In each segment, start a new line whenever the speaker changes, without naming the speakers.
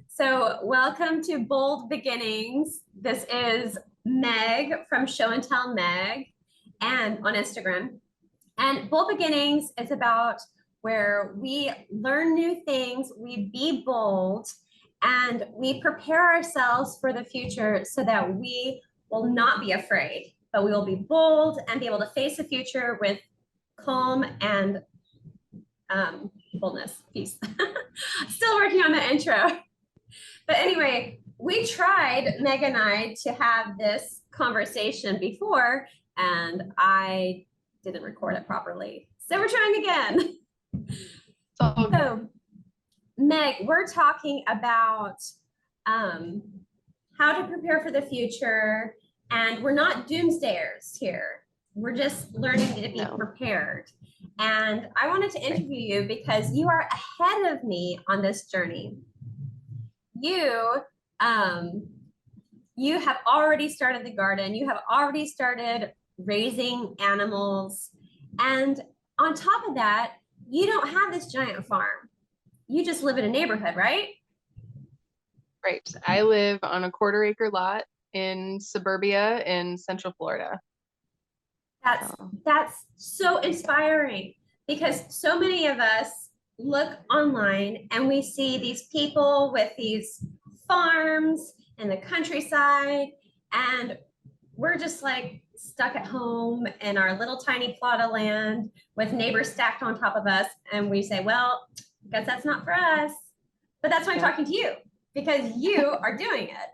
So, welcome to Bold Beginnings. This is Meg from ShowAndTellMeg and on Instagram. And Bold Beginnings is about where we learn new things, we be bold, and we prepare ourselves for the future so that we will not be afraid, but we will be bold and be able to face the future with calm and boldness, peace. Still working on the intro. But anyway, we tried, Meg and I, to have this conversation before, and I didn't record it properly. So we're trying again. So, Meg, we're talking about how to prepare for the future, and we're not doomsdayers here. We're just learning to be prepared. And I wanted to interview you because you are ahead of me on this journey. You you have already started the garden. You have already started raising animals. And on top of that, you don't have this giant farm. You just live in a neighborhood, right?
Right. I live on a 1/4 acre lot in Suburbia in Central Florida.
That's so inspiring because so many of us look online and we see these people with these farms in the countryside, and we're just like stuck at home in our little tiny plot of land with neighbors stacked on top of us, and we say, well, I guess that's not for us. But that's why I'm talking to you, because you are doing it.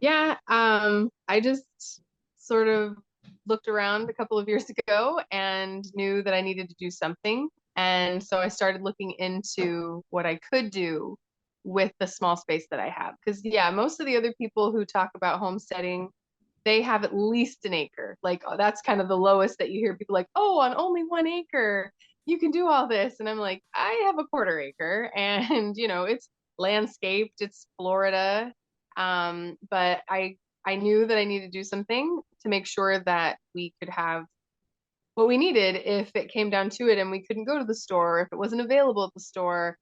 Yeah, I just sort of looked around a couple of years ago and knew that I needed to do something. And so I started looking into what I could do with the small space that I have. Because, yeah, most of the other people who talk about homesteading, they have at least an acre. Like, that's kind of the lowest that you hear people like, oh, on only 1 acre, you can do all this. And I'm like, I have a 1/4 acre and, it's landscaped, it's Florida. But I knew that I needed to do something to make sure that we could have what we needed if it came down to it and we couldn't go to the store, if it wasn't available at the store,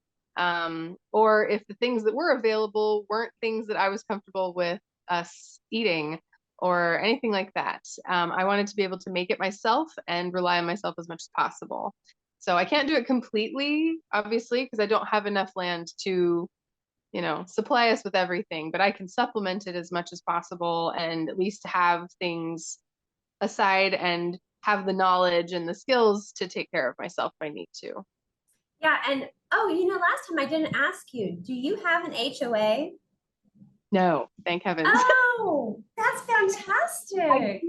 or if the things that were available weren't things that I was comfortable with us eating or anything like that. I wanted to be able to make it myself and rely on myself as much as possible. So I can't do it completely, obviously, because I don't have enough land to supply us with everything, but I can supplement it as much as possible and at least have things aside and have the knowledge and the skills to take care of myself if I need to.
Yeah, and last time I didn't ask you, do you have an HOA?
No, thank heavens.
Oh, that's fantastic.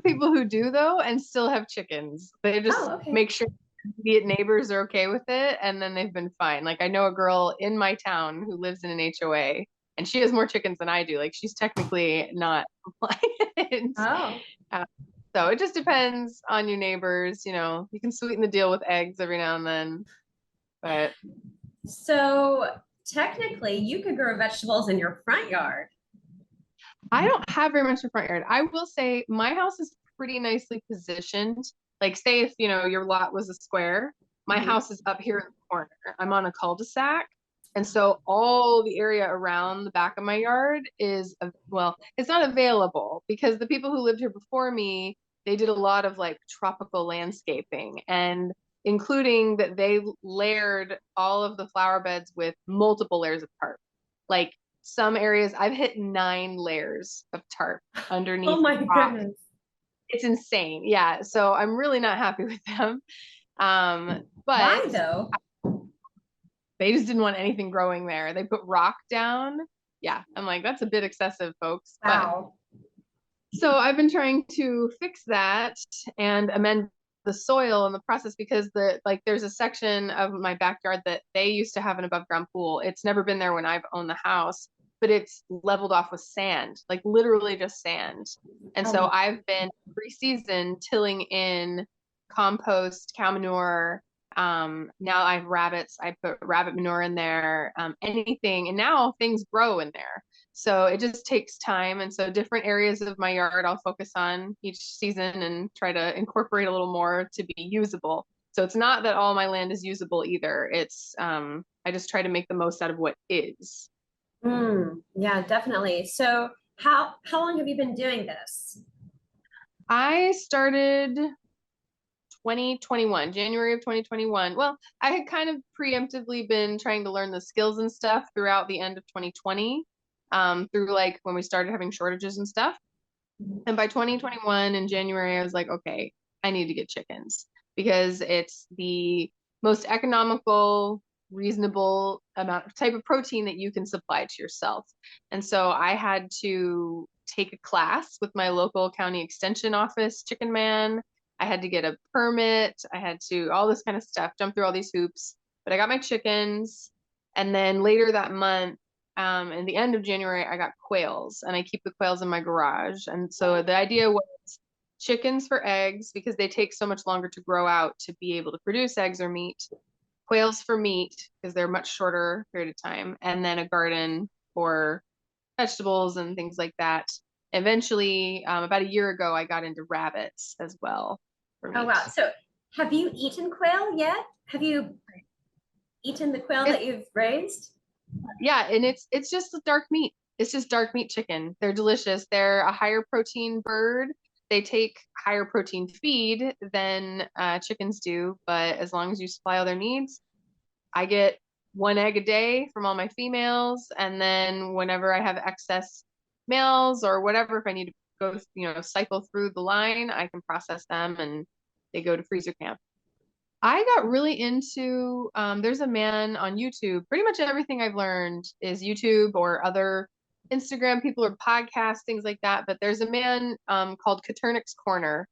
People who do though and still have chickens. They just make sure immediate neighbors are okay with it, and then they've been fine. Like, I know a girl in my town who lives in an HOA and she has more chickens than I do. Like, she's technically not compliant. So it just depends on your neighbors. You can sweeten the deal with eggs every now and then. But
so technically you could grow vegetables in your front yard.
I don't have very much in the front yard. I will say my house is pretty nicely positioned. Like, say if your lot was a square, my house is up here in the corner. I'm on a cul-de-sac. And so all the area around the back of my yard is, well, it's not available because the people who lived here before me, they did a lot of like tropical landscaping, and including that they layered all of the flower beds with multiple layers of tarp. Like, some areas I've hit 9 layers of tarp underneath.
Oh my goodness.
It's insane. Yeah. So I'm really not happy with them. But
why though?
They just didn't want anything growing there. They put rock down. Yeah. I'm like, that's a bit excessive, folks.
Wow.
But so I've been trying to fix that and amend the soil in the process, because there's a section of my backyard that they used to have an above ground pool. It's never been there when I've owned the house, but it's leveled off with sand, like literally just sand. And so I've been pre-season tilling in compost, cow manure. Now I have rabbits. I put rabbit manure in there, anything. And now things grow in there. So it just takes time. And so different areas of my yard I'll focus on each season and try to incorporate a little more to be usable. So it's not that all my land is usable either. It's, I I just try to make the most out of what is.
Yeah, definitely. So how long have you been doing this?
I started 2021, January of 2021. Well, I had kind of preemptively been trying to learn the skills and stuff throughout the end of 2020, through like when we started having shortages and stuff. And by 2021 in January, I was like, okay, I need to get chickens because it's the most economical, reasonable amount type of protein that you can supply to yourself. And so I had to take a class with my local county extension office chicken man. I had to get a permit. I had to all this kind of stuff, jump through all these hoops. But I got my chickens. And then later that month, in the end of January, I got quails, and I keep the quails in my garage. And so the idea was chickens for eggs because they take so much longer to grow out to be able to produce eggs or meat. Quails for meat because they're much shorter period of time, and then a garden for vegetables and things like that. Eventually, about a year ago, I got into rabbits as well for
Oh
meat.
wow. So have you eaten quail yet? Have you eaten the quail that you've raised?
Yeah, and it's just dark meat. It's just dark meat chicken. They're delicious. They're a higher protein bird. They take higher protein feed than chickens do, but as long as you supply all their needs, I get one egg a day from all my females, and then whenever I have excess males or whatever, if I need to go, cycle through the line, I can process them and they go to freezer camp. I got really into, there's a man on YouTube. Pretty much everything I've learned is YouTube or other Instagram people or podcasts, things like that. But there's a man called Katernick's Corner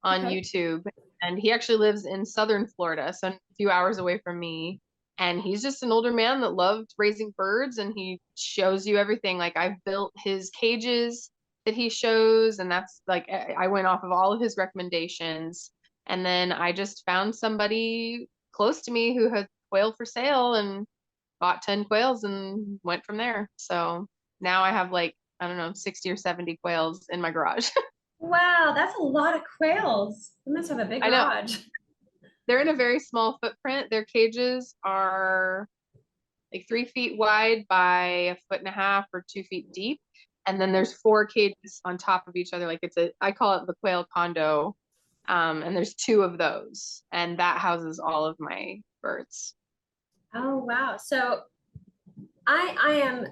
on
Okay.
YouTube, and he actually lives in southern Florida, so a few hours away from me. And he's just an older man that loved raising birds, and he shows you everything. Like I've built his cages that he shows, and that's like I went off of all of his recommendations. And then I just found somebody close to me who had quail for sale and bought 10 quails and went from there. So now I have like, I don't know, 60 or 70 quails in my garage.
Wow, that's a lot of quails. You must have a big
I know
garage.
they're in a very small footprint. Their cages are like 3 feet wide by a foot and a half or 2 feet deep. And then there's 4 cages on top of each other. Like I call it the quail condo. And there's 2 of those, and that houses all of my birds.
Oh wow. So I am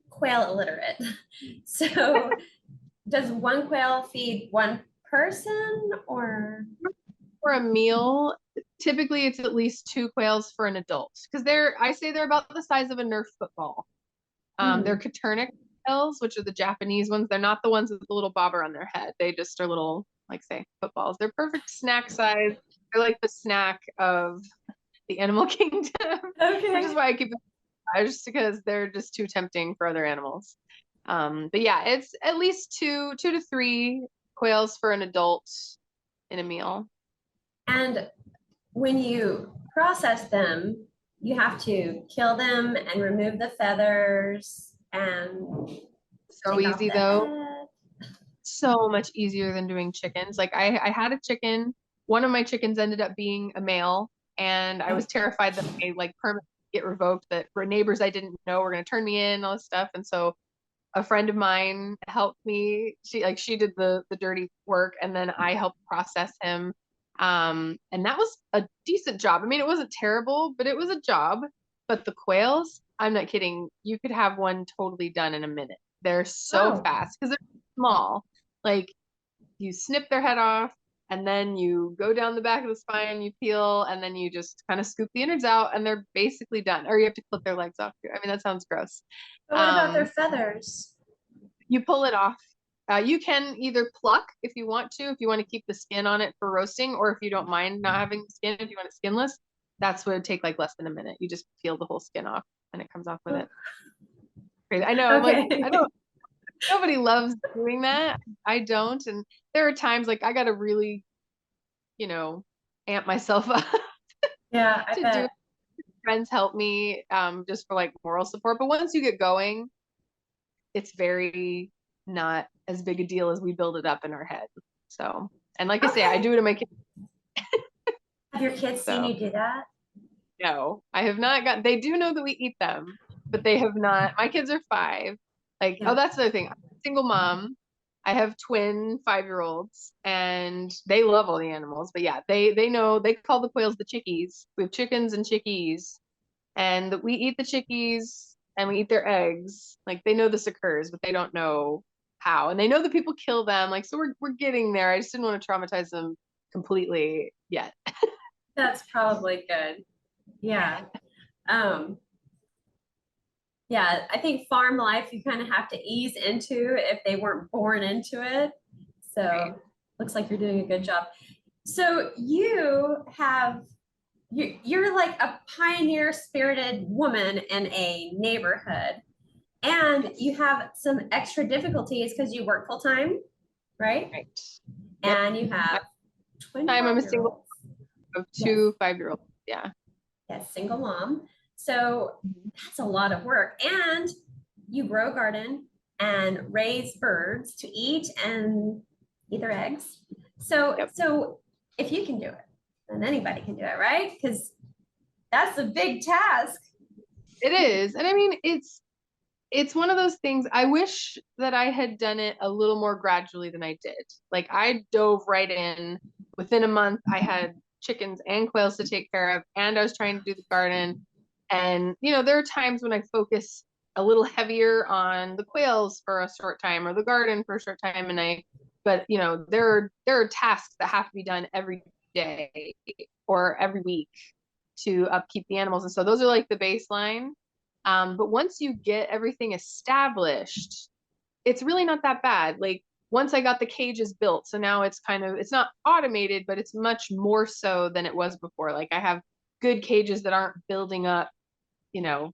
quail illiterate. So does one quail feed one person or?
For a meal, typically it's at least 2 quails for an adult because I say they're about the size of a Nerf football. They're Katernick quails, which are the Japanese ones. They're not the ones with the little bobber on their head. They just are little, like say, footballs. They're perfect snack size. They're like the snack of the animal kingdom, which is
Okay.
why I keep them just because they're just too tempting for other animals. But yeah, it's at least two to three quails for an adult in a meal.
And when you process them, you have to kill them and remove the feathers and
So
take off
easy
the
though.
head.
So much easier than doing chickens. Like I had a chicken. One of my chickens ended up being a male, and I was terrified that my like permit would get revoked. That for neighbors I didn't know were going to turn me in, all this stuff. And so a friend of mine helped me. She did the dirty work, and then I helped process him. And that was a decent job. I mean, it wasn't terrible, but it was a job. But the quails, I'm not kidding. You could have one totally done in a minute. They're so
Oh,
fast because they're small. Like you snip their head off, and then you go down the back of the spine, you peel, and then you just kind of scoop the innards out, and they're basically done. Or you have to clip their legs off. I mean, that sounds gross.
but what about their
Um,
feathers?
you pull it off. You can either pluck if you want to, if you want to keep the skin on it for roasting, or if you don't mind not having the skin, if you want it skinless, that's what would take like less than a minute. You just peel the whole skin off and it comes off with it. Crazy. I know. I'm like, I
Okay.
don't, nobody loves doing that. I don't. And there are times like I got to really, you know, amp myself up
Yeah, I
to do it.
bet.
Friends help me just for like moral support. But once you get going, it's very not as big a deal as we build it up in our head. So, and like I say, I
Okay.
do it in my kids.
Have your kids seen
So
you do that?
No, I have not got, they do know that we eat them, but they have not. My kids are 5. Like, oh,
Yeah.
that's the other thing. I'm a single mom. I have twin 5-year-olds and they love all the animals. But yeah, they know, they call the quails the chickies. We have chickens and chickies, and we eat the chickies and we eat their eggs. Like, they know this occurs, but they don't know how. And they know that people kill them. Like, so we're getting there. I just didn't want to traumatize them completely yet.
That's probably good. Yeah. Um, yeah, I think farm life you kind of have to ease into if they weren't born into it. So
Right.
looks like you're doing a good job. So you're like a pioneer spirited woman in a neighborhood, and you have some extra difficulties because you work full time, right?
Right. Yep.
And you have twin
I'm a single
5-year-olds.
of
Yes,
2 5-year-olds. Yeah.
yes, single mom. So that's a lot of work. And you grow a garden and raise birds to eat and eat their eggs. So,
Yep.
so if you can do it, then anybody can do it, right? Because that's a big task.
It is. And I mean, it's one of those things. I wish that I had done it a little more gradually than I did. Like, I dove right in. Within a month, I had chickens and quails to take care of, and I was trying to do the garden. And, there are times when I focus a little heavier on the quails for a short time or the garden for a short time. But there are tasks that have to be done every day or every week to upkeep the animals. And so those are like the baseline. But once you get everything established, it's really not that bad. Like, once I got the cages built, so now it's not automated, but it's much more so than it was before. Like, I have good cages that aren't building up, you know,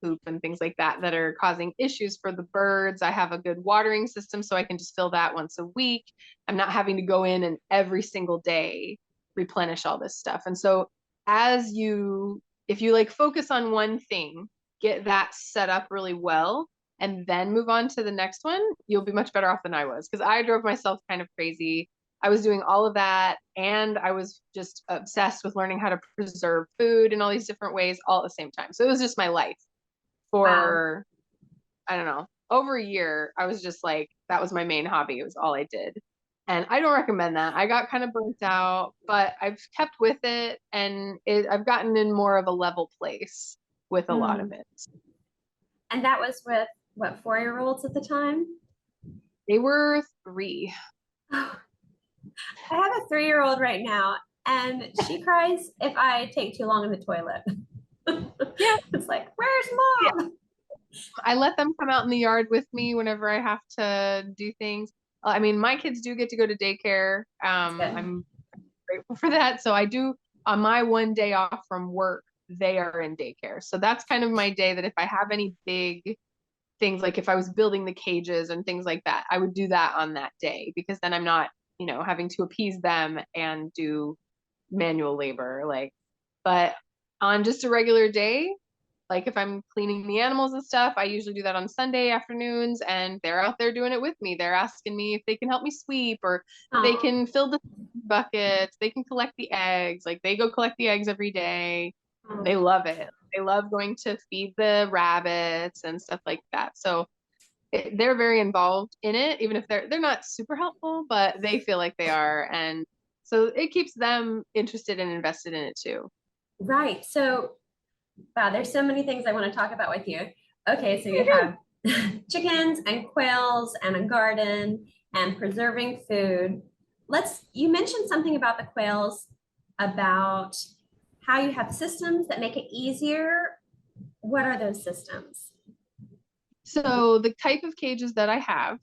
poop and things like that are causing issues for the birds. I have a good watering system, so I can just fill that once a week. I'm not having to go in and every single day replenish all this stuff. And so, if you like focus on one thing, get that set up really well, and then move on to the next one, you'll be much better off than I was, because I drove myself kind of crazy. I was doing all of that, and I was just obsessed with learning how to preserve food in all these different ways all at the same time. So it was just my life
Wow.
for, I don't know, over a year. I was just like, that was my main hobby. It was all I did. And I don't recommend that. I got kind of burnt out, but I've kept with it, and I've gotten in more of a level place with a lot of
Mm.
it.
And that was with what, 4-year-olds at the time?
They were 3.
I have a 3-year-old right now, and she cries if I take too long in the toilet.
Yeah.
It's like, where's
Yeah.
mom?
I let them come out in the yard with me whenever I have to do things. I mean, my kids do get to go to daycare.
That's good.
I'm grateful for that. So I do, on my one day off from work, they are in daycare. So that's kind of my day, that if I have any big things, like if I was building the cages and things like that, I would do that on that day, because then I'm not, having to appease them and do manual labor. But on just a regular day, like if I'm cleaning the animals and stuff, I usually do that on Sunday afternoons, and they're out there doing it with me. They're asking me if they can help me sweep, or they
Oh,
can fill the buckets, they can collect the eggs. Like, they go collect the eggs every day. They love it. They love going to feed the rabbits and stuff like that. So they're very involved in it, even if they're not super helpful, but they feel like they are. And so it keeps them interested and invested in it too.
right. So, wow, there's so many things I want to talk about with you. Okay, so you have chickens and quails and a garden and preserving food. You mentioned something about the quails, about how you have systems that make it easier. What are those systems?
So the type of cages that I have,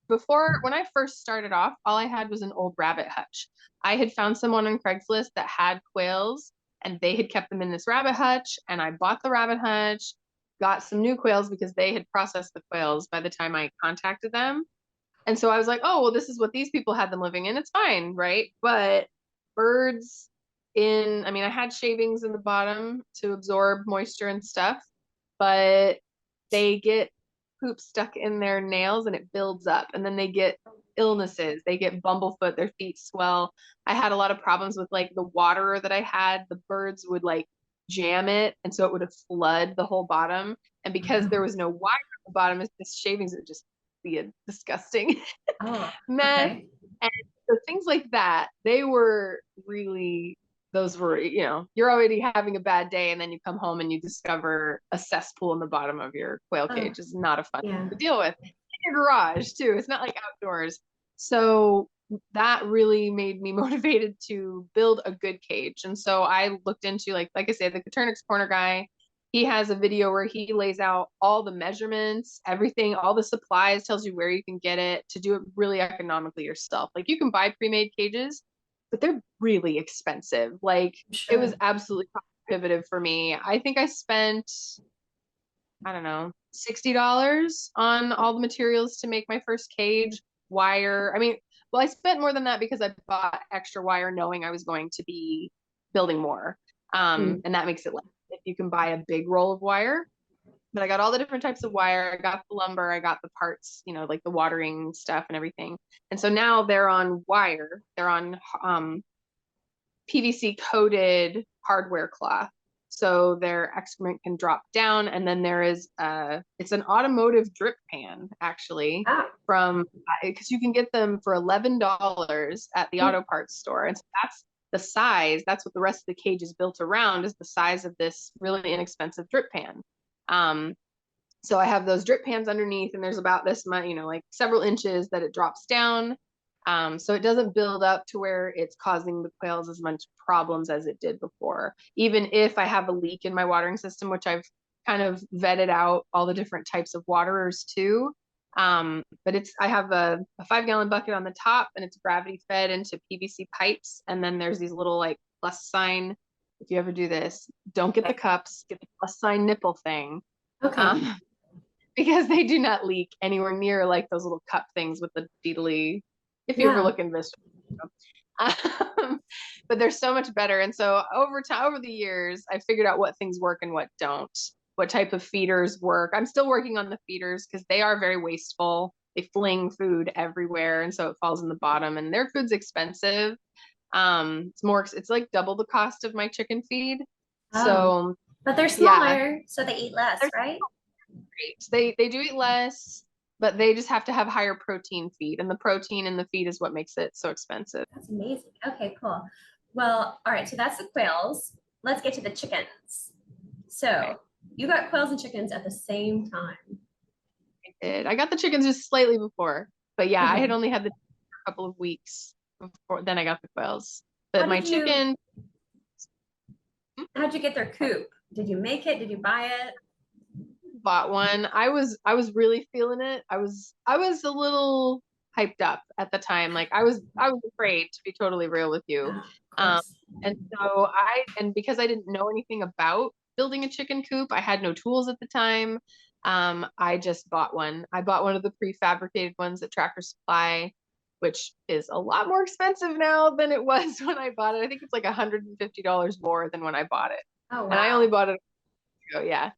before, when I first started off, all I had was an old rabbit hutch. I had found someone on Craigslist that had quails, and they had kept them in this rabbit hutch, and I bought the rabbit hutch, got some new quails because they had processed the quails by the time I contacted them. And so I was like, oh, well, this is what these people had them living in. It's fine, right? But birds I mean, I had shavings in the bottom to absorb moisture and stuff, but they get poop stuck in their nails and it builds up, and then they get illnesses. They get bumblefoot, their feet swell. I had a lot of problems with like the water that I had. The birds would like jam it, and so it would flood the whole bottom. And because there was no wire at the bottom, it's just shavings, it would just be a disgusting
Oh,
mess.
okay.
And so things like that, they were really, those were, you know, you're already having a bad day and then you come home and you discover a cesspool in the bottom of your quail
Oh,
cage is not a fun
yeah.
thing to deal with. In your garage too. It's not like outdoors. So that really made me motivated to build a good cage. And so I looked into like I said, the Caternix Corner guy, he has a video where he lays out all the measurements, everything, all the supplies, tells you where you can get it to do it really economically yourself. Like you can buy pre-made cages, but they're really expensive. Like it was
Sure.
absolutely prohibitive for me. I think I spent, I don't know, $60 on all the materials to make my first cage, wire. I mean, well, I spent more than that because I bought extra wire knowing I was going to be building more.
Mm.
And that makes it less if you can buy a big roll of wire. But I got all the different types of wire. I got the lumber. I got the parts, you know, like the watering stuff and everything. And so now they're on wire. They're on PVC coated hardware cloth. So their excrement can drop down. And then there is it's an automotive drip pan actually
Ah.
from, because you can get them for $11 at the
Mm.
auto parts store. And so that's the size, that's what the rest of the cage is built around, is the size of this really inexpensive drip pan. So I have those drip pans underneath, and there's about this much, you know, like several inches that it drops down. So it doesn't build up to where it's causing the quails as much problems as it did before. Even if I have a leak in my watering system, which I've kind of vetted out all the different types of waterers too. But I have a 5-gallon bucket on the top, and it's gravity fed into PVC pipes. And then there's these little like plus sign. If you ever do this, don't get the cups, get the plus sign nipple thing.
Okay.
Because they do not leak anywhere near like those little cup things with the deedly, if you ever
Yeah.
look in this. But they're so much better. And so over the years, I figured out what things work and what don't, what type of feeders work. I'm still working on the feeders because they are very wasteful. They fling food everywhere, and so it falls in the bottom, and their food's expensive. It's like double the cost of my chicken feed.
Oh,
So
but they're
yeah,
smaller, so they eat less,
they're
right?
great. They do eat less, but they just have to have higher protein feed, and the protein in the feed is what makes it so expensive.
That's amazing. Okay, cool. Well, all right, so that's the quails. Let's get to the chickens.
Okay.
So you got quails and chickens at the same time.
I got the chickens just slightly before, but yeah, I had
Okay.
only had the for a couple of weeks before then I got the quails.
How
But my
did you,
chicken,
how'd you get their coop? Did you make it? Did you buy it?
bought one. I was really feeling it. I was a little hyped up at the time. Like I was afraid, to be totally real with you.
Oh, of
Um,
course.
and because I didn't know anything about building a chicken coop, I had no tools at the time. I just bought one. I bought one of the prefabricated ones at Tractor Supply, which is a lot more expensive now than it was when I bought it. I think it's like $150 more than when I bought it.
Oh,
And I only
wow.
bought it a year ago, yeah.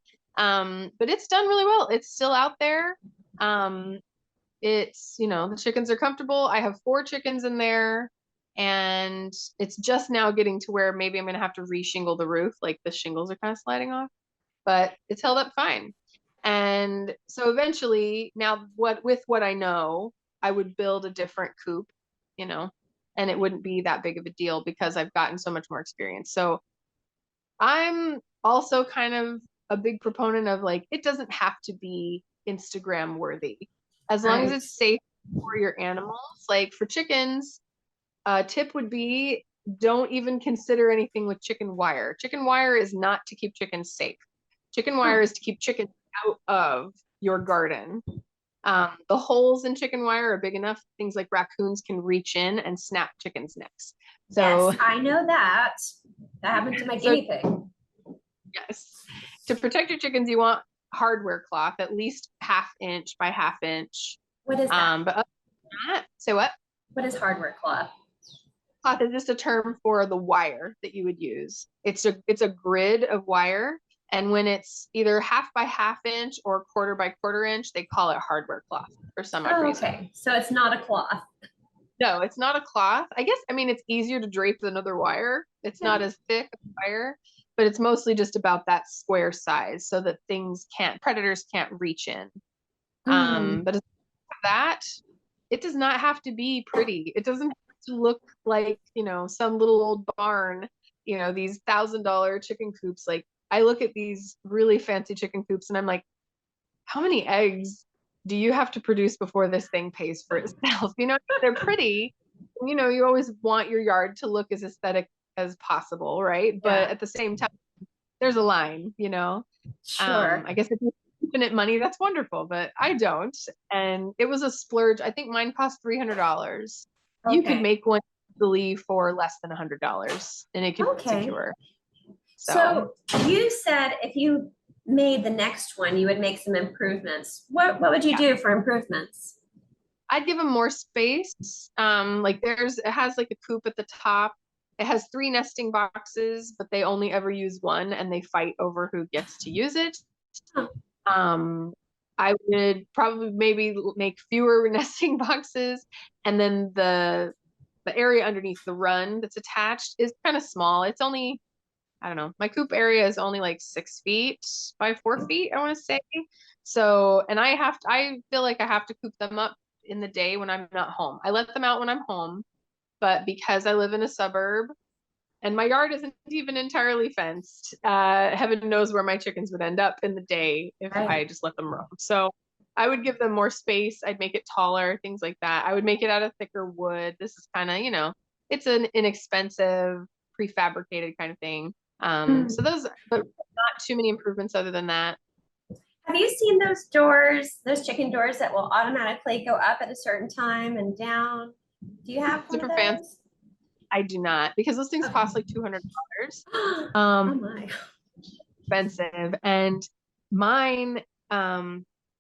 But it's done really well. It's still out there. Um, it's, you know, the chickens are comfortable. I have 4 chickens in there, and it's just now getting to where maybe I'm gonna have to reshingle the roof. Like the shingles are kind of sliding off, but it's held up fine. And so eventually, now with what I know, I would build a different coop, you know, and it wouldn't be that big of a deal because I've gotten so much more experience. So I'm also kind of a big proponent of like, it doesn't have to be Instagram worthy. As long as
Right.
it's safe for your animals. Like for chickens, a tip would be don't even consider anything with chicken wire. Chicken wire is not to keep chickens safe. Chicken wire
Oh,
is to keep chickens out of your garden. The holes in chicken wire are big enough, things like raccoons can reach in and snap chickens' necks.
yes,
So,
I know that. That happened to my
so
guinea pig.
yes, to protect your chickens, you want hardware cloth, at least 1/2 inch by 1/2 inch.
What is that?
But other than that, so what?
What is hardware cloth?
Cloth is just a term for the wire that you would use. It's a grid of wire, And when it's either half by half inch or quarter by quarter inch, they call it hardware cloth for some odd reason.
Okay, so it's not a cloth.
No, it's not a cloth. I guess, I mean, it's easier to drape than other wire. It's not as thick a wire, but it's mostly just about that square size so that predators can't reach in. But that, it does not have to be pretty. It doesn't have to look like, some little old barn, these $1,000 chicken coops. Like, I look at these really fancy chicken coops and I'm like, how many eggs do you have to produce before this thing pays for itself? They're pretty. You always want your yard to look as aesthetic as possible, right? But at the same time, there's a line,
Sure.
I guess if you have infinite money, that's wonderful, but I don't. And it was a splurge. I think mine cost $300. You could make one easily for less than $100 and it could be secure.
So you said if you made the next one, you would make some improvements. What would you do for improvements?
I'd give them more space. It has like a coop at the top. It has 3 nesting boxes, but they only ever use one and they fight over who gets to use it. I would probably maybe make fewer nesting boxes, and then the area underneath the run that's attached is kind of small. It's only, I don't know, my coop area is only like 6 feet by 4 feet, I want to say. So, and I feel like I have to coop them up in the day when I'm not home. I let them out when I'm home, but because I live in a suburb and my yard isn't even entirely fenced, heaven knows where my chickens would end up in the day if I just let them roam. So I would give them more space. I'd make it taller, things like that. I would make it out of thicker wood. This is kind of, it's an inexpensive, prefabricated kind of thing. So those, but not too many improvements other than that.
Have you seen those doors, those chicken doors that will automatically go up at a certain time and down? Do you have one of those?
Fancy. I do not, because those things cost like $200.
Oh my.
Expensive. And mine,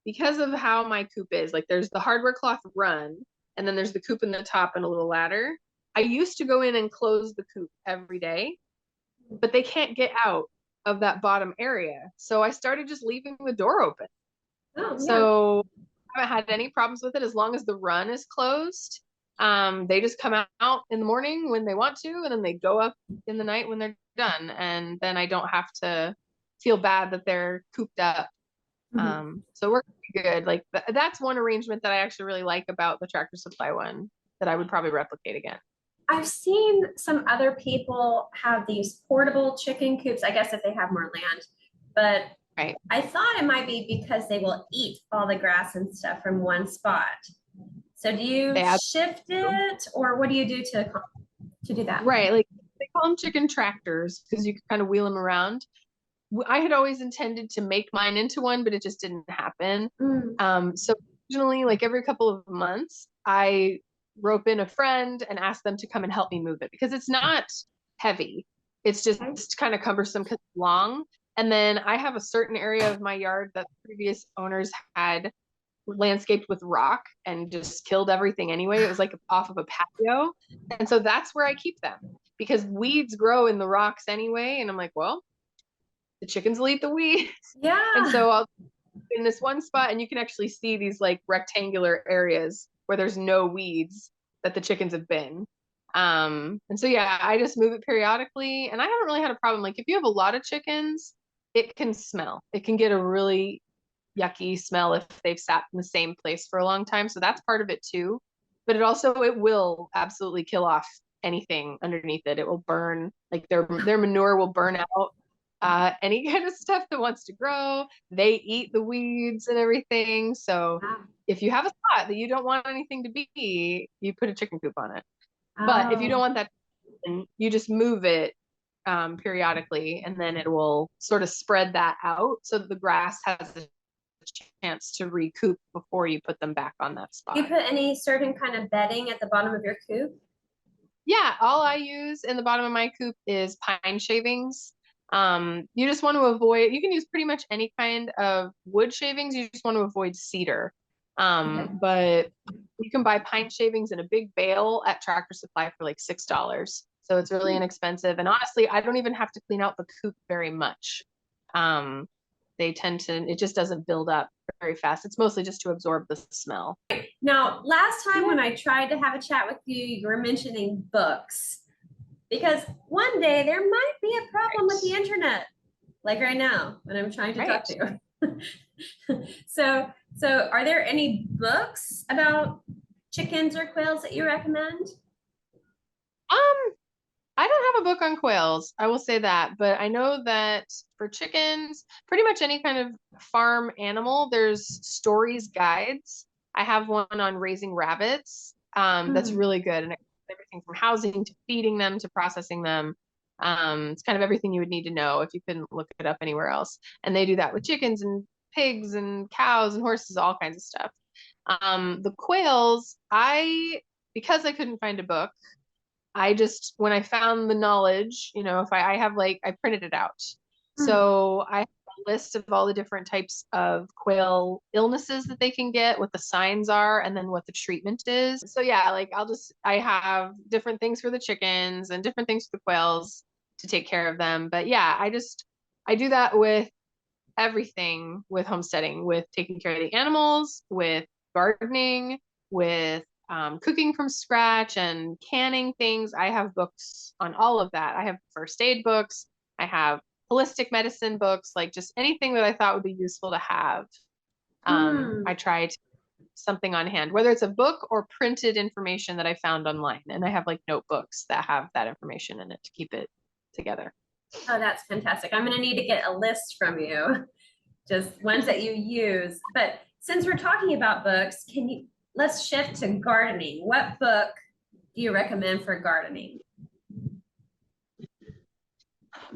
because of how my coop is, like there's the hardware cloth run, and then there's the coop in the top and a little ladder. I used to go in and close the coop every day, but they can't get out of that bottom area. So I started just leaving the door open. So I haven't had any problems with it as long as the run is closed. They just come out in the morning when they want to, and then they go up in the night when they're done. And then I don't have to feel bad that they're cooped up. So it works good. Like that's one arrangement that I actually really like about the Tractor Supply one that I would probably replicate again.
I've seen some other people have these portable chicken coops, I guess if they have more land, but I thought it might be because they will eat all the grass and stuff from one spot. So do you shift it, or what do you do to do that?
Right, like they call them chicken tractors because you can kind of wheel them around. I had always intended to make mine into one, but it just didn't happen. So originally, like every couple of months, I rope in a friend and ask them to come and help me move it because it's not heavy. It's just kind of cumbersome because it's long. And then I have a certain area of my yard that previous owners had landscaped with rock and just killed everything anyway. It was like off of a patio. And so that's where I keep them because weeds grow in the rocks anyway. And I'm like, well, the chickens will eat the weeds.
Yeah.
And so I'll in this one spot, and you can actually see these like rectangular areas where there's no weeds that the chickens have been. And so yeah, I just move it periodically, and I haven't really had a problem. Like if you have a lot of chickens, it can smell. It can get a really yucky smell if they've sat in the same place for a long time. So that's part of it too. But it will absolutely kill off anything underneath it. It will burn, like their manure will burn out any kind of stuff that wants to grow. They eat the weeds and everything. So if you have a spot that you don't want anything to be, you put a chicken coop on it. But if you don't want that, you just move it periodically, and then it will sort of spread that out so that the grass has a chance to recoup before you put them back on that spot.
Do you put any certain kind of bedding at the bottom of your coop?
Yeah, all I use in the bottom of my coop is pine shavings. You just want to avoid, you can use pretty much any kind of wood shavings. You just want to avoid cedar. But you can buy pine shavings in a big bale at Tractor Supply for like $6. So it's really inexpensive. And honestly, I don't even have to clean out the coop very much. they tend to, it just doesn't build up very fast. It's mostly just to absorb the smell.
Now, last time when I tried to have a chat with you, you were mentioning books because one day there might be a problem with the internet, like right now when I'm trying to talk to you. So are there any books about chickens or quails that you recommend?
I don't have a book on quails, I will say that, but I know that for chickens, pretty much any kind of farm animal, there's stories guides. I have one on raising rabbits, that's really good, and it covers everything from housing to feeding them to processing them. It's kind of everything you would need to know if you couldn't look it up anywhere else. And they do that with chickens and pigs and cows and horses, all kinds of stuff. The quails, because I couldn't find a book, I just, when I found the knowledge, if I have I printed it out. So I have a list of all the different types of quail illnesses that they can get, what the signs are, and then what the treatment is. So yeah, I have different things for the chickens and different things for the quails to take care of them. But yeah, I do that with everything with homesteading, with taking care of the animals, with gardening, with cooking from scratch and canning things. I have books on all of that. I have first aid books. I have holistic medicine books, like just anything that I thought would be useful to have. I tried something on hand, whether it's a book or printed information that I found online. And I have notebooks that have that information in it to keep it together.
Oh, that's fantastic. I'm going to need to get a list from you, just ones that you use. But since we're talking about books, let's shift to gardening. What book do you recommend for gardening?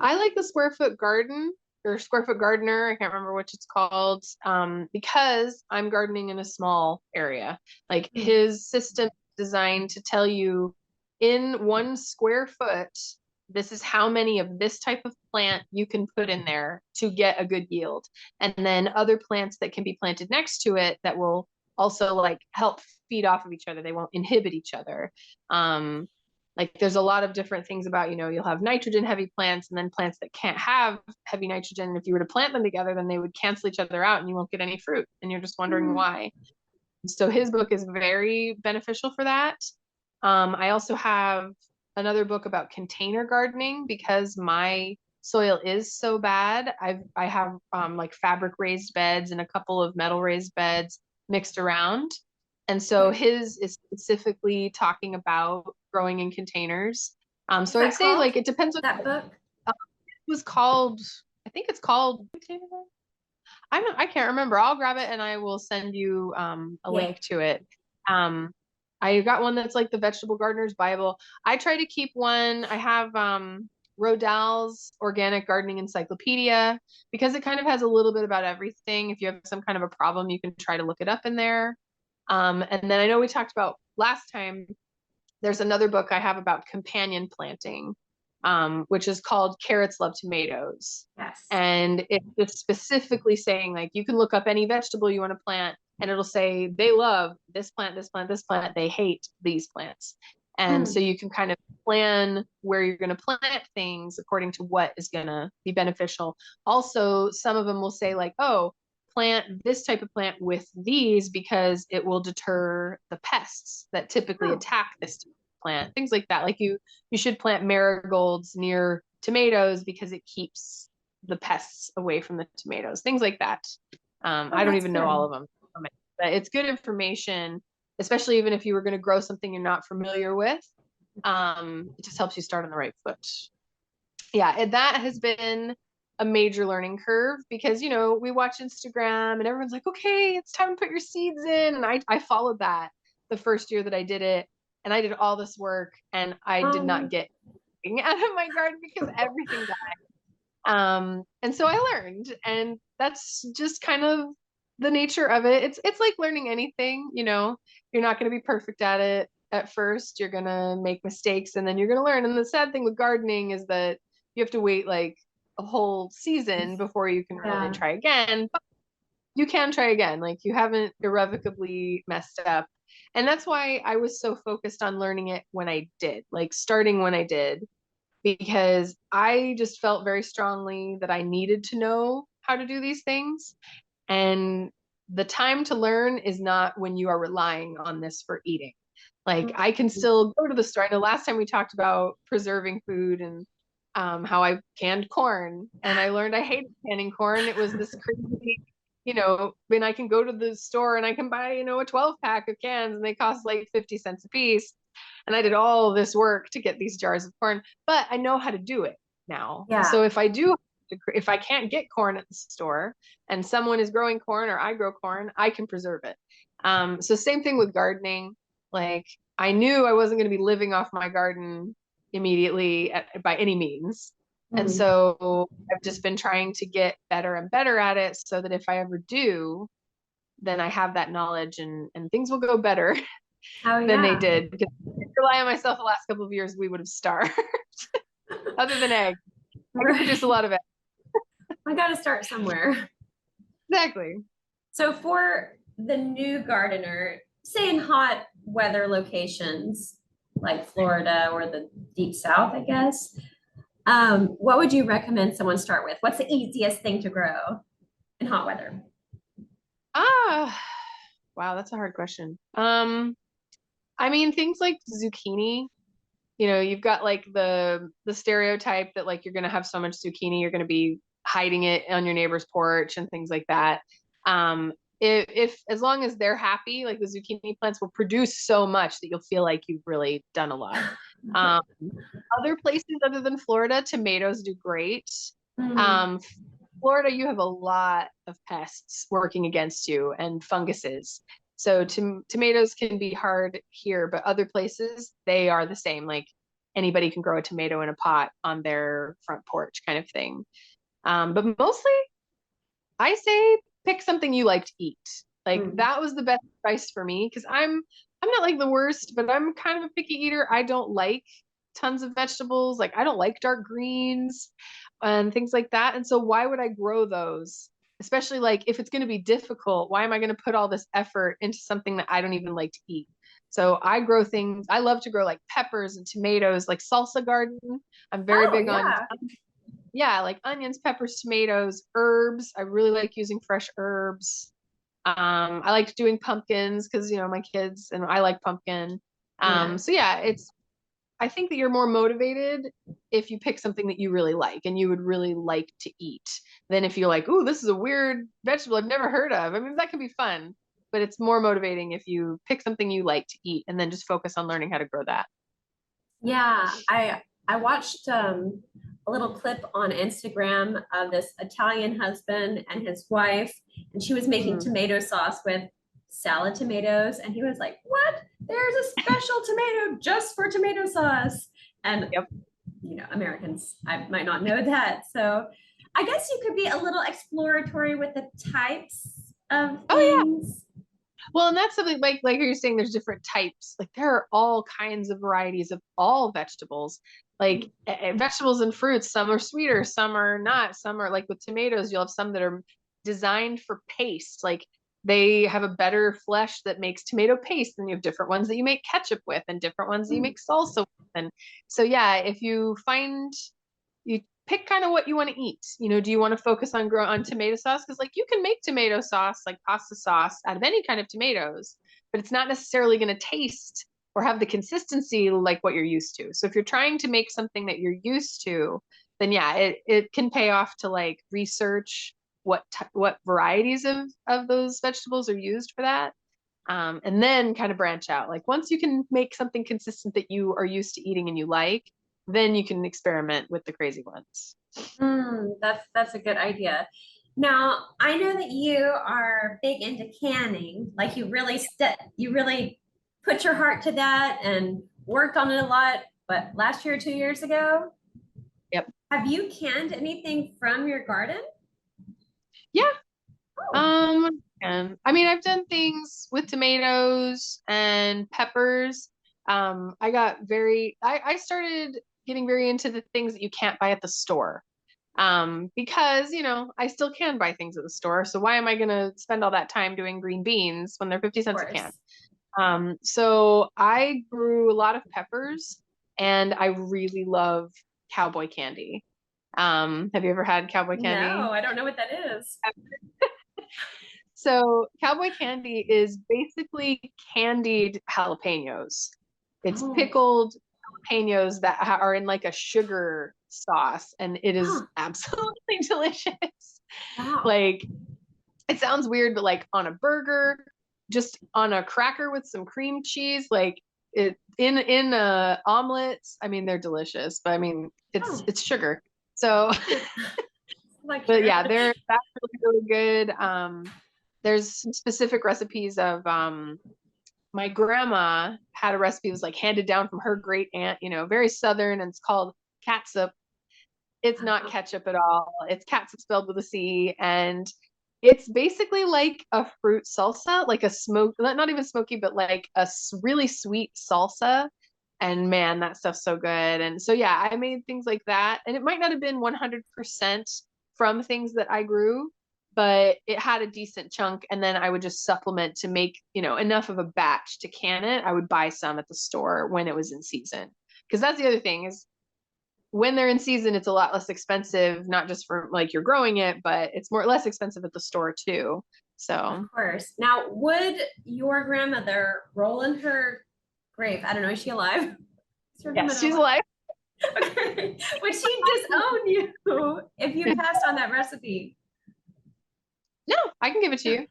I like the Square Foot Garden or Square Foot Gardener. I can't remember which it's called, because I'm gardening in a small area. His system is designed to tell you in 1 square foot, this is how many of this type of plant you can put in there to get a good yield. And then other plants that can be planted next to it that will also help feed off of each other. They won't inhibit each other. There's a lot of different things about, you'll have nitrogen heavy plants and then plants that can't have heavy nitrogen. And if you were to plant them together, then they would cancel each other out and you won't get any fruit. And you're just wondering why. So his book is very beneficial for that. I also have another book about container gardening because my soil is so bad. I have fabric raised beds and a couple of metal raised beds mixed around. And so his is specifically talking about growing in containers. So I'd say it depends on
that book.
It was called, I think it's called, I can't remember. I'll grab it and I will send you a link to it. I got one that's like the Vegetable Gardener's Bible. I try to keep one. I have Rodal's Organic Gardening Encyclopedia because it kind of has a little bit about everything. If you have some kind of a problem, you can try to look it up in there. And then I know we talked about last time, there's another book I have about companion planting, which is called Carrots Love Tomatoes.
Yes.
And it's just specifically saying you can look up any vegetable you want to plant and it'll say they love this plant, this plant, this plant. They hate these plants. And so you can kind of plan where you're going to plant things according to what is going to be beneficial. Also, some of them will say plant this type of plant with these because it will deter the pests that typically attack this plant. Things like that. You should plant marigolds near tomatoes because it keeps the pests away from the tomatoes. Things like that. I don't even know all of them. But it's good information, especially even if you were going to grow something you're not familiar with. It just helps you start on the right foot. Yeah, and that has been a major learning curve because, we watch Instagram and everyone's like, okay, it's time to put your seeds in. And I followed that the first year that I did it. And I did all this work and I did not get anything out of my garden because everything died. And so I learned, and that's just kind of the nature of it. It's like learning anything, you're not going to be perfect at it at first. You're going to make mistakes and then you're going to learn. And the sad thing with gardening is that you have to wait a whole season before you can really try again. But you can try again. You haven't irrevocably messed up. And that's why I was so focused on learning it when I did, starting when I did, because I just felt very strongly that I needed to know how to do these things. And the time to learn is not when you are relying on this for eating. Like I can still go to the store. I know last time we talked about preserving food and how I canned corn, and I learned I hated canning corn. It was this crazy, when I can go to the store and I can buy, a 12 pack of cans and they cost like 50 cents a piece. And I did all this work to get these jars of corn, but I know how to do it now.
Yeah.
So if I can't get corn at the store and someone is growing corn or I grow corn, I can preserve it. So same thing with gardening. Like I knew I wasn't going to be living off my garden immediately by any means. And so I've just been trying to get better and better at it so that if I ever do, then I have that knowledge and things will go better than they did. Because if I rely on myself the last couple of years, we would have starved. Other than eggs. I can produce a lot of eggs.
I got to start somewhere.
Exactly.
So for the new gardener, say in hot weather locations like Florida or the deep south, I guess, what would you recommend someone start with? What's the easiest thing to grow in hot weather?
Wow, that's a hard question. I mean, things like zucchini, you've got like the stereotype that like you're going to have so much zucchini, you're going to be hiding it on your neighbor's porch and things like that. If as long as they're happy, like the zucchini plants will produce so much that you'll feel like you've really done a lot. Other places other than Florida, tomatoes do great. Florida, you have a lot of pests working against you and funguses. So tomatoes can be hard here, but other places, they are the same. Like anybody can grow a tomato in a pot on their front porch kind of thing. But mostly I say pick something you like to eat. Like that was the best advice for me because I'm not like the worst, but I'm kind of a picky eater. I don't like tons of vegetables. Like I don't like dark greens and things like that. And so why would I grow those? Especially like if it's going to be difficult, why am I going to put all this effort into something that I don't even like to eat? So I grow things. I love to grow like peppers and tomatoes, like salsa garden. I'm very big on like onions, peppers, tomatoes, herbs. I really like using fresh herbs. I like doing pumpkins because my kids and I like pumpkin. So yeah, I think that you're more motivated if you pick something that you really like and you would really like to eat than if you're like, ooh, this is a weird vegetable I've never heard of. I mean, that can be fun, but it's more motivating if you pick something you like to eat and then just focus on learning how to grow that.
Yeah, I watched a little clip on Instagram of this Italian husband and his wife, and she was making tomato sauce with salad tomatoes, and he was like, "What? There's a special tomato just for tomato sauce." And Americans, I might not know that. So I guess you could be a little exploratory with the types of things.
Oh, yeah. Well, and that's something like you're saying there's different types. Like there are all kinds of varieties of all vegetables. Like vegetables and fruits, some are sweeter, some are not. Some are like with tomatoes, you'll have some that are designed for paste. Like they have a better flesh that makes tomato paste, and you have different ones that you make ketchup with and different ones that you make salsa with. And so yeah, if you pick kind of what you want to eat. Do you want to focus on tomato sauce? Because like you can make tomato sauce, like pasta sauce, out of any kind of tomatoes, but it's not necessarily going to taste or have the consistency like what you're used to. So if you're trying to make something that you're used to, then yeah, it can pay off to like research what varieties of those vegetables are used for that. And then kind of branch out. Like once you can make something consistent that you are used to eating and you like, then you can experiment with the crazy ones.
That's a good idea. Now, I know that you are big into canning. Like you really put your heart to that and worked on it a lot. But last year or 2 years ago?
Yep.
Have you canned anything from your garden?
Yeah. And I mean, I've done things with tomatoes and peppers. I started getting very into the things that you can't buy at the store. Because, I still can buy things at the store. So why am I going to spend all that time doing green beans when they're 50 cents a can? So I grew a lot of peppers and I really love cowboy candy. Have you ever had cowboy candy?
No, I don't know what that is.
So cowboy candy is basically candied jalapenos. It's
Oh,
pickled jalapenos that are in like a sugar sauce, and it is
huh.
absolutely delicious.
Wow.
Like, it sounds weird, but like on a burger, just on a cracker with some cream cheese, like it in omelets. I mean, they're delicious, but I mean,
Oh,
it's sugar. So,
like
but
sugar.
yeah, that's really, really good. There's some specific recipes of my grandma had a recipe that was like handed down from her great aunt, very southern, and it's called catsup. It's not ketchup at all. It's catsup spelled with a C, and it's basically like a fruit salsa, like a smoke, not even smoky, but like a really sweet salsa. And man, that stuff's so good. And so yeah, I made things like that, and it might not have been 100% from things that I grew, but it had a decent chunk. And then I would just supplement to make, enough of a batch to can it. I would buy some at the store when it was in season. Because that's the other thing is when they're in season, it's a lot less expensive, not just for like you're growing it, but it's less expensive at the store too.
Of
So
course. Now, would your grandmother roll in her grave? I don't know. Is she alive? Is your
yes,
grandmother
she's
alive?
alive.
Okay. Would she disown you if you passed on that recipe?
No, I can give it to you.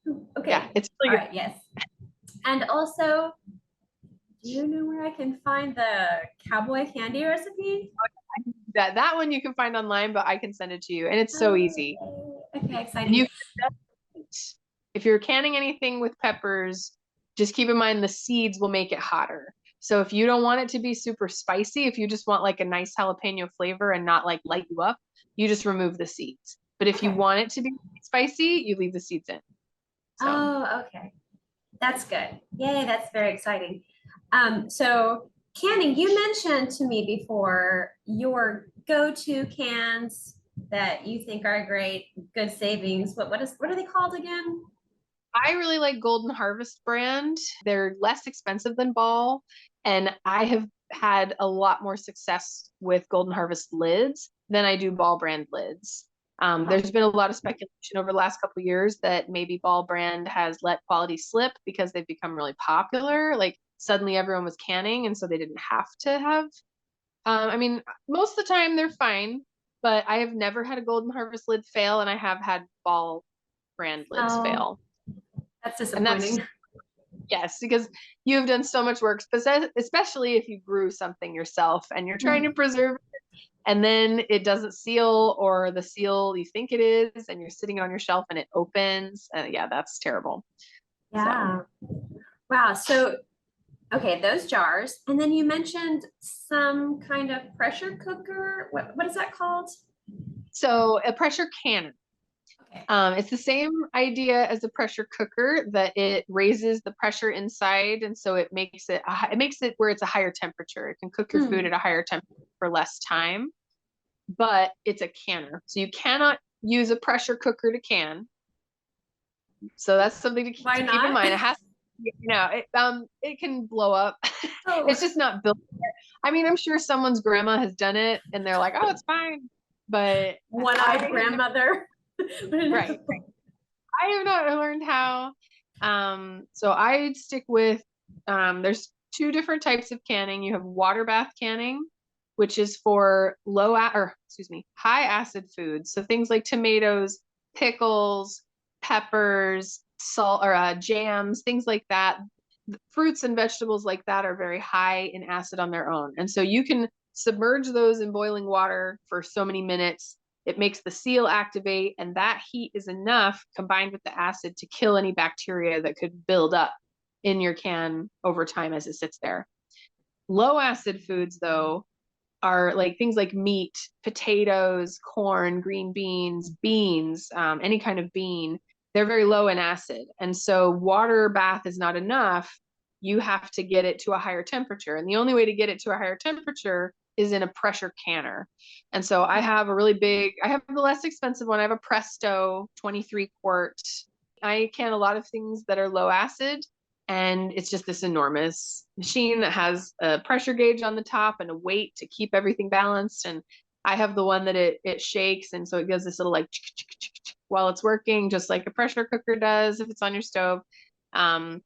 Yeah,
Okay.
it's
All
really
right. Yes. And also, do you know where I can find the cowboy candy recipe?
good. That one you can find online, but I can send it to you, and it's so easy.
Okay. Okay.
And
Exciting.
you, if you're canning anything with peppers, just keep in mind the seeds will make it hotter. So if you don't want it to be super spicy, if you just want like a nice jalapeno flavor and not like light you up, you just remove the seeds. But if you
Okay.
want it to be spicy, you leave the seeds in. So
Oh, okay. That's good. Yay, that's very exciting. So canning, you mentioned to me before your go-to cans that you think are great, good savings. What are they called again?
I really like Golden Harvest brand. They're less expensive than Ball, and I have had a lot more success with Golden Harvest lids than I do Ball brand lids.
Oh,
There's been a lot of speculation over the last couple of years that maybe Ball brand has let quality slip because they've become really popular. Like suddenly everyone was canning, and so they didn't have to have. I mean, most of the time they're fine, but I have never had a Golden Harvest lid fail, and I have had Ball brand lids
oh,
fail.
that's
And that's
disappointing.
yes, because you have done so much work, especially if you grew something yourself and you're trying to preserve it, and then it doesn't seal or the seal you think it is, and you're sitting on your shelf and it opens. Yeah, that's terrible. So,
Yeah. Wow. So, okay, those jars. And then you mentioned some kind of pressure cooker. What is that called?
so a pressure canner.
Okay.
It's the same idea as a pressure cooker that it raises the pressure inside, and so it makes it where it's a higher temperature. It can cook your food
Hmm.
at a higher temperature for less time, but it's a canner. So you cannot use a pressure cooker to can. So that's something
Why
to keep in
not?
mind. It has, it can blow up.
Oh,
It's just not built. I mean, I'm sure someone's grandma has done it, and they're like, "Oh, it's fine," but
one-eyed grandmother.
right. I have not learned how. So I'd stick with. There's two different types of canning. You have water bath canning, which is for high acid foods. So things like tomatoes, pickles, peppers, salt or jams, things like that. Fruits and vegetables like that are very high in acid on their own. And so you can submerge those in boiling water for so many minutes. It makes the seal activate, and that heat is enough combined with the acid to kill any bacteria that could build up in your can over time as it sits there. Low acid foods, though, are like things like meat, potatoes, corn, green beans, any kind of bean. They're very low in acid. And so water bath is not enough. You have to get it to a higher temperature. And the only way to get it to a higher temperature is in a pressure canner. And so I have the less expensive one. I have a Presto 23 quart. I can a lot of things that are low acid. And it's just this enormous machine that has a pressure gauge on the top and a weight to keep everything balanced. And I have the one that it shakes, and so it gives this little like while it's working, just like a pressure cooker does if it's on your stove. And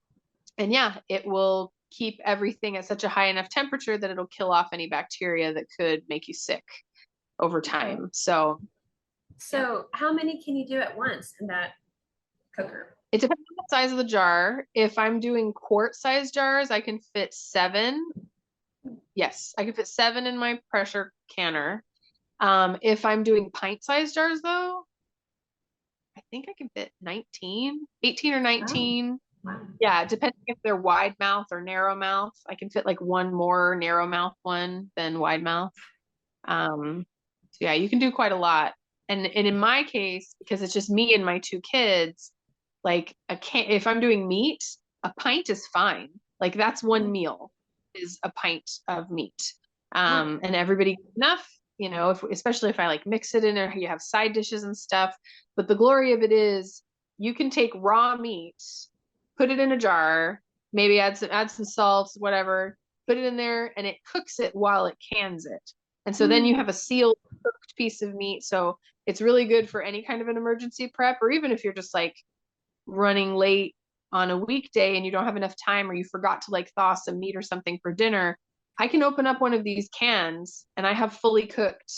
yeah, it will keep everything at such a high enough temperature that it'll kill off any bacteria that could make you sick over time. So
how many can you do at once in that cooker?
it depends on the size of the jar. If I'm doing quart size jars, I can fit 7. Yes, I can fit 7 in my pressure canner. If I'm doing pint size jars though, I think I can fit 19, 18 or 19.
Wow.
Yeah, depending if they're wide mouth or narrow mouth. I can fit like one more narrow mouth one than wide mouth. So yeah, you can do quite a lot. And in my case, because it's just me and my 2 kids, like if I'm doing meat, a pint is fine. Like that's one meal is a pint of meat. And everybody enough, you know, especially if I like mix it in or you have side dishes and stuff. But the glory of it is you can take raw meat, put it in a jar, maybe add some salt, whatever, put it in there, and it cooks it while it cans it. And so then you have a sealed cooked piece of meat. So it's really good for any kind of an emergency prep, or even if you're just like running late on a weekday and you don't have enough time, or you forgot to like thaw some meat or something for dinner. I can open up one of these cans and I have fully cooked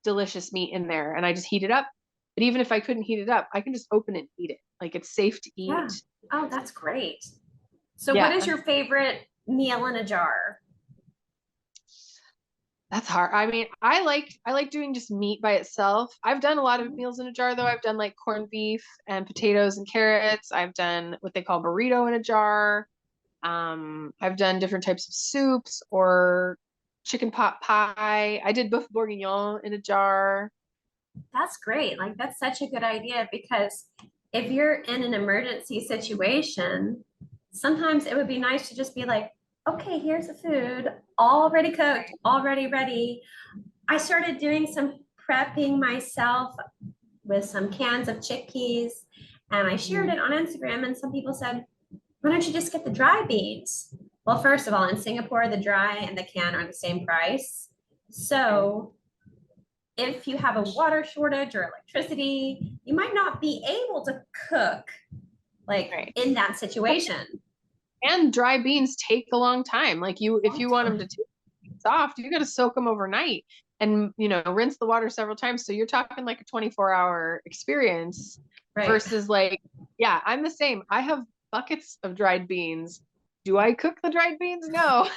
delicious meat in there, and I just heat it up. But even if I couldn't heat it up, I can just open it and eat it. Like it's safe to eat.
Yeah. Oh, that's great. So what is your favorite meal in a jar?
That's hard. I mean, I like doing just meat by itself. I've done a lot of meals in a jar though. I've done like corned beef and potatoes and carrots. I've done what they call burrito in a jar. I've done different types of soups or chicken pot pie. I did boeuf bourguignon in a jar.
That's great. Like that's such a good idea, because if you're in an emergency situation, sometimes it would be nice to just be like, okay, here's the food, already cooked, already ready. I started doing some prepping myself with some cans of chickpeas, and I shared it on Instagram, and some people said, why don't you just get the dry beans? Well, first of all, in Singapore, the dry and the can are the same price. So if you have a water shortage or electricity, you might not be able to cook like in that situation.
And dry beans take a long time. Like if you want them to take soft, you got to soak them overnight and, you know, rinse the water several times. So you're talking like a 24-hour experience versus like, yeah, I'm the same. I have buckets of dried beans. Do I cook the dried beans? No.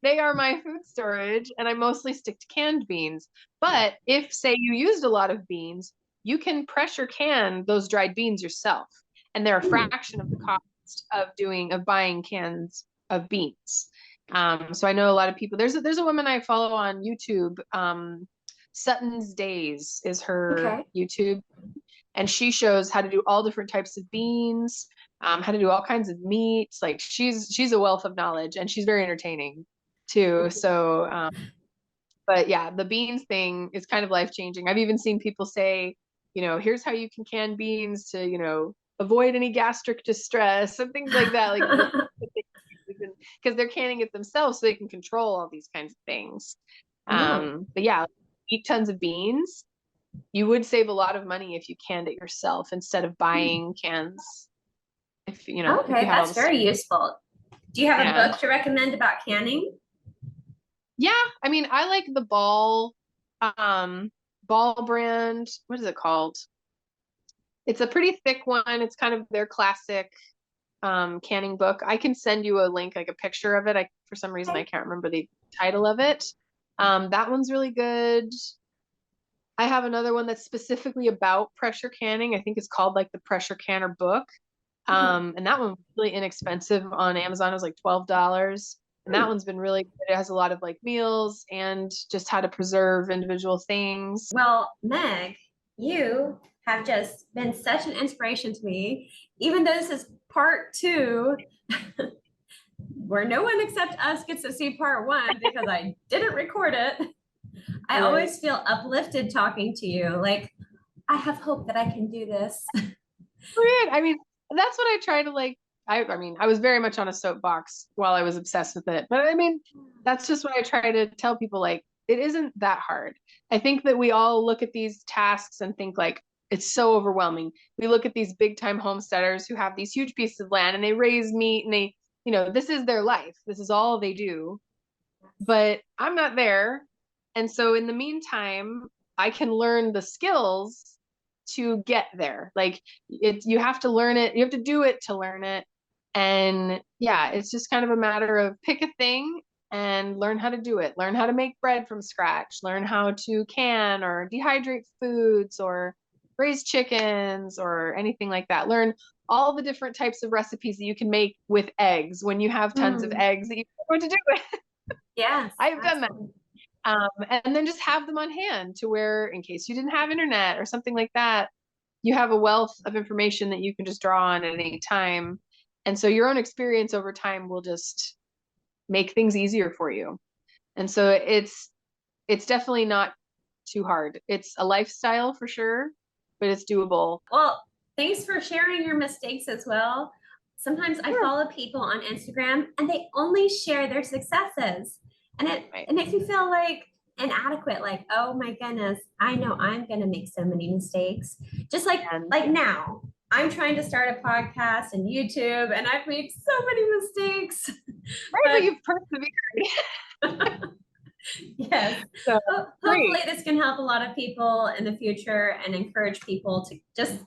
They are my food storage, and I mostly stick to canned beans. But if, say, you used a lot of beans, you can pressure can those dried beans yourself, and they're a fraction of the cost of buying cans of beans. So I know a lot of people. There's a woman I follow on YouTube. Sutton's Daze is her YouTube, and she shows how to do all different types of beans, how to do all kinds of meats. Like she's a wealth of knowledge, and she's very entertaining too. So, but yeah, the beans thing is kind of life-changing. I've even seen people say, you know, here's how you can can beans to, you know, avoid any gastric distress and things like that. Like, because they're canning it themselves so they can control all these kinds of things. But yeah, eat tons of beans. You would save a lot of money if you canned it yourself instead of buying cans. If you know,
okay, that's very useful. Do you have a book to recommend about canning?
Yeah, I mean, I like the Ball brand. What is it called? It's a pretty thick one. It's kind of their classic canning book. I can send you a link, like a picture of it. For some reason I can't remember the title of it. That one's really good. I have another one that's specifically about pressure canning. I think it's called like the Pressure Canner book. And that one was really inexpensive on Amazon. It was like $12. And that one's been really good. It has a lot of like meals and just how to preserve individual things.
Well, Meg, you have just been such an inspiration to me, even though this is part 2, where no one except us gets to see part 1 because I didn't record it. I always feel uplifted talking to you. Like, I have hope that I can do this.
Weird. I mean, that's what I try to like I mean, I was very much on a soapbox while I was obsessed with it. But I mean, that's just what I try to tell people, like, it isn't that hard. I think that we all look at these tasks and think like it's so overwhelming. We look at these big time homesteaders who have these huge pieces of land and they raise meat and they, this is their life. This is all they do. But I'm not there. And so in the meantime, I can learn the skills to get there. Like you have to learn it, you have to do it to learn it. And yeah, it's just kind of a matter of pick a thing and learn how to do it. Learn how to make bread from scratch, learn how to can or dehydrate foods or raise chickens or anything like that. Learn all the different types of recipes that you can make with eggs when you have tons of eggs that you know what to do with.
Yes,
I've done that. And then just have them on hand to where, in case you didn't have internet or something like that, you have a wealth of information that you can just draw on at any time. And so your own experience over time will just make things easier for you. And so it's definitely not too hard. It's a lifestyle for sure, but it's doable.
Well, thanks for sharing your mistakes as well. Sometimes I follow people on Instagram and they only share their successes. And it makes me feel like inadequate, like, oh my goodness, I know I'm gonna make so many mistakes. Just like now, I'm trying to start a podcast and YouTube and I've made so many mistakes.
Right, but you've persevered.
Yes. So, hopefully this can help a lot of people in the future and encourage people to just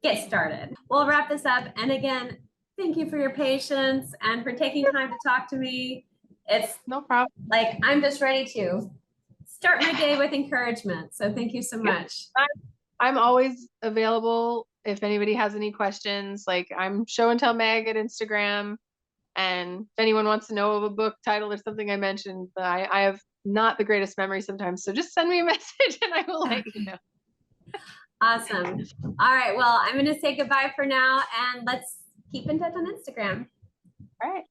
get started. We'll wrap this up. And again, thank you for your patience and for taking time to talk to me. It's
no problem.
Like, I'm just ready to start my day with encouragement. So thank you so much.
I'm always available if anybody has any questions. Like, I'm ShowAndTellMeg at Instagram. And if anyone wants to know of a book title or something I mentioned, I have not the greatest memory sometimes. So just send me a message and I will let you know.
Awesome. All right. Well, I'm going to say goodbye for now and let's keep in touch on Instagram.
All right.